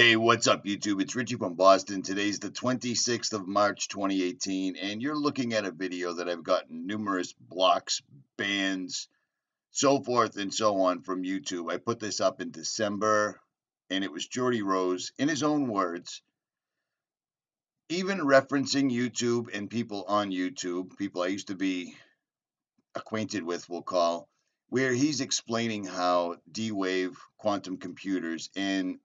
Hey, what's up, YouTube? It's Richie from Boston. Today's the 26th of March, 2018, and you're looking at a video that I've gotten numerous blocks, bans, so forth and so on from YouTube. I put this up in December, and it was 𝗬𝗎 in his own words, even referencing YouTube and people on YouTube, people I used to be acquainted with, we'll call, where he's explaining how D-Wave quantum computers and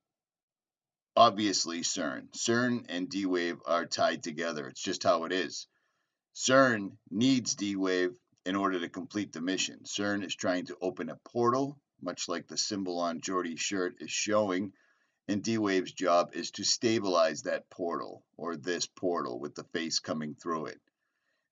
obviously CERN and D-Wave are tied together. It's just how it is. CERN needs D-Wave in order to complete the mission. CERN is trying to open a portal, much like the symbol on Geordie's shirt is showing, and D-Wave's job is to stabilize that portal, or this portal, with the face coming through it.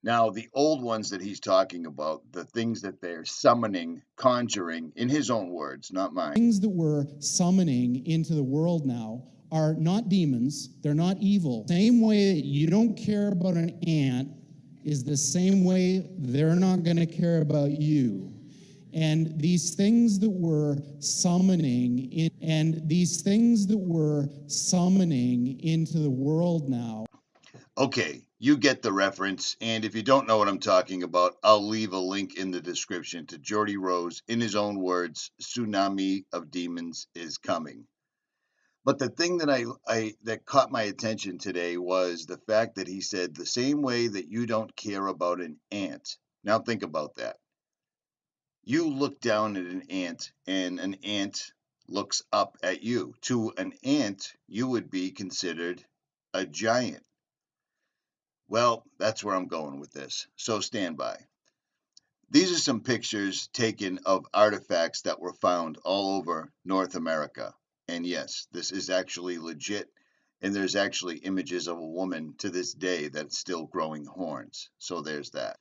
Now, the old ones that he's talking about, the things that they're summoning, conjuring, in his own words, not mine. Things that we're summoning into the world now are not demons, they're not evil. Same way that you don't care about an ant is the same way they're not going to care about you. And these things that we're summoning into the world now. Okay, you get the reference, and if you don't know what I'm talking about, I'll leave a link in the description to 𝗬𝗎 in his own words, tsunami of demons is coming. But the thing that that caught my attention today was the fact that he said the same way that you don't care about an ant. Now think about that. You look down at an ant, and an ant looks up at you. To an ant, you would be considered a giant. Well, that's where I'm going with this, so stand by. These are some pictures taken of artifacts that were found all over North America. And yes, this is actually legit, and there's actually images of a woman to this day that's still growing horns. So there's that.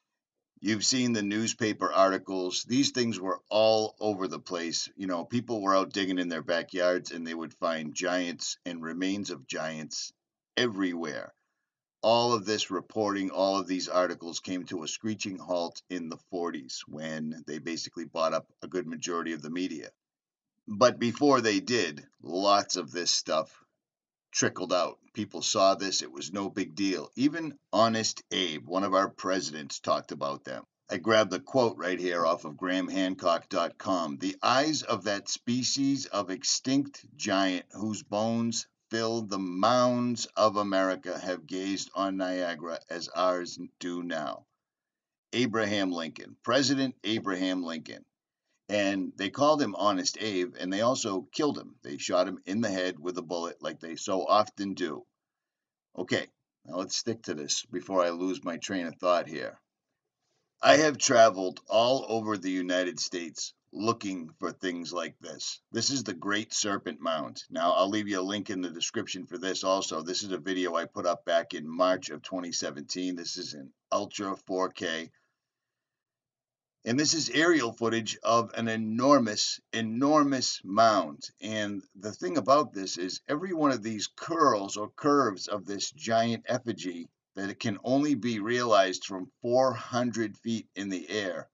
You've seen the newspaper articles. These things were all over the place. You know, people were out digging in their backyards, and they would find giants and remains of giants everywhere. All of this reporting, all of these articles came to a screeching halt in the 40s when they basically bought up a good majority of the media. But before they did, lots of this stuff trickled out. People saw this. It was no big deal. Even Honest Abe, one of our presidents, talked about them. I grabbed the quote right here off of 𝗦𝗵𝗿𝗶.com. The eyes of that species of extinct giant whose bones filled the mounds of America have gazed on Niagara as ours do now. Abraham Lincoln, President Abraham Lincoln. And they called him Honest Abe, and they also killed him. They shot him in the head with a bullet like they so often do. Okay, now let's stick to this before I lose my train of thought here. I have traveled all over the United States looking for things like this. This is the Great Serpent Mound. Now, I'll leave you a link in the description for this also. This is a video I put up back in March of 2017. This is in Ultra 4K. And this is aerial footage of an enormous mound. And the thing about this is every one of these curls or curves of this giant effigy that it can only be realized from 400 feet in the air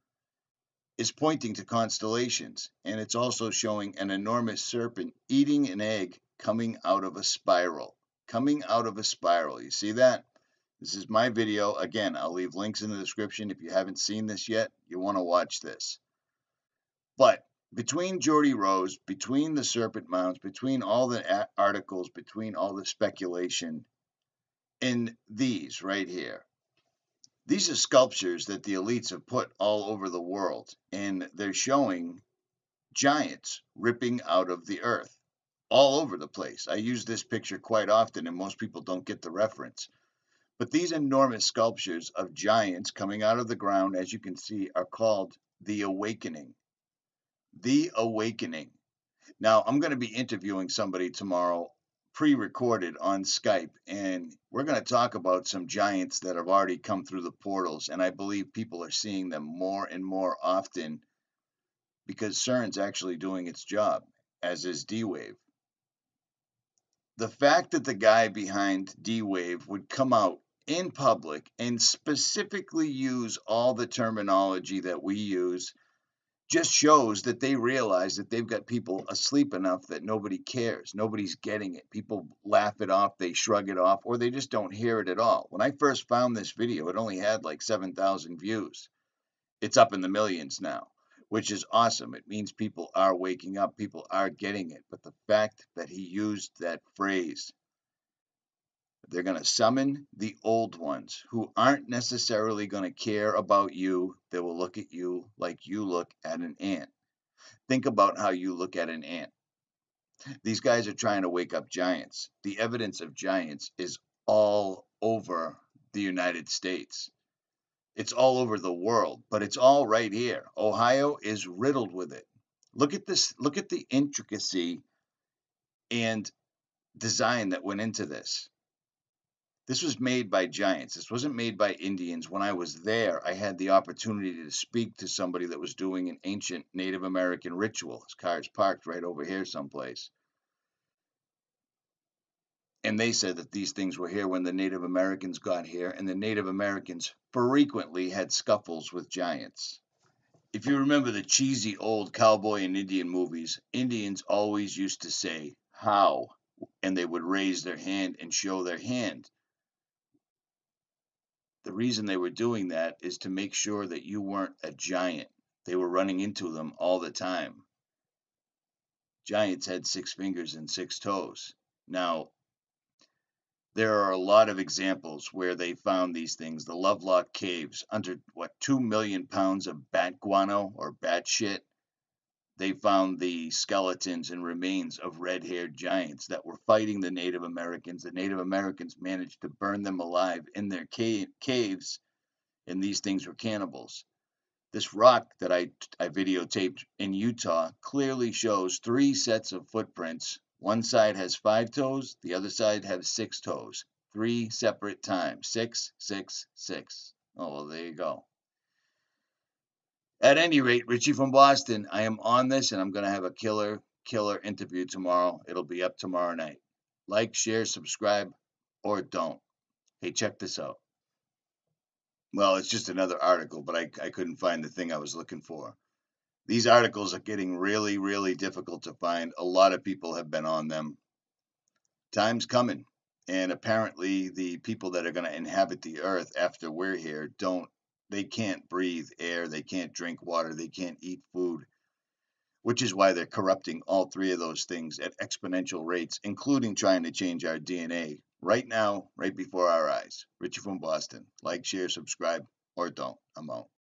is pointing to constellations. And it's also showing an enormous serpent eating an egg coming out of a spiral. You see that? This is my video. Again, I'll leave links in the description. If you haven't seen this yet, you want to watch this. But between 𝗬𝗎, between the serpent mounds, between all the articles, between all the speculation, and these right here, these are sculptures that the elites have put all over the world, and they're showing giants ripping out of the earth all over the place. I use this picture quite often, and most people don't get the reference. But these enormous sculptures of giants coming out of the ground, as you can see, are called the Awakening. The Awakening. Now, I'm going to be interviewing somebody tomorrow, pre-recorded on Skype, and we're going to talk about some giants that have already come through the portals, and I believe people are seeing them more and more often because CERN's actually doing its job, as is D-Wave. The fact that the guy behind D-Wave would come out in public and specifically use all the terminology that we use just shows that they realize that they've got people asleep enough that nobody cares. Nobody's getting it. People laugh it off, they shrug it off, or they just don't hear it at all. When I first found this video, it only had like 7,000 views. It's up in the millions now, which is awesome. It means people are waking up, people are getting it. But the fact that he used that phrase, they're going to summon the old ones who aren't necessarily going to care about you. They will look at you like you look at an ant. Think about how you look at an ant. These guys are trying to wake up giants. The evidence of giants is all over the United States. It's all over the world, but it's all right here. Ohio is riddled with it. Look at this. Look at the intricacy and design that went into this. This was made by giants. This wasn't made by Indians. When I was there, I had the opportunity to speak to somebody that was doing an ancient Native American ritual. His car's parked right over here someplace. And they said that these things were here when the Native Americans got here, and the Native Americans frequently had scuffles with giants. If you remember the cheesy old cowboy and Indian movies, Indians always used to say, "How?" and they would raise their hand and show their hand. The reason they were doing that is to make sure that you weren't a giant. They were running into them all the time. Giants had 6 fingers and 6 toes. Now, there are a lot of examples where they found these things. The Lovelock Caves, under 2 million pounds of bat guano or bat shit. They found the skeletons and remains of red-haired giants that were fighting the Native Americans. The Native Americans managed to burn them alive in their caves, and these things were cannibals. This rock that I videotaped in Utah clearly shows 3 sets of footprints. One side has 5 toes, the other side has 6 toes. 3 separate times. 6, 6, 6. Oh, well, there you go. At any rate, Richie from Boston, I am on this, and I'm going to have a killer interview tomorrow. It'll be up tomorrow night. Like, share, subscribe, or don't. Hey, check this out. Well, it's just another article, but I couldn't find the thing I was looking for. These articles are getting really, really difficult to find. A lot of people have been on them. Time's coming, and apparently the people that are going to inhabit the earth after we're here they can't breathe air, they can't drink water, they can't eat food, which is why they're corrupting all 3 of those things at exponential rates, including trying to change our DNA right now, right before our eyes. Richie from Boston. Like, share, subscribe, or don't. I'm out.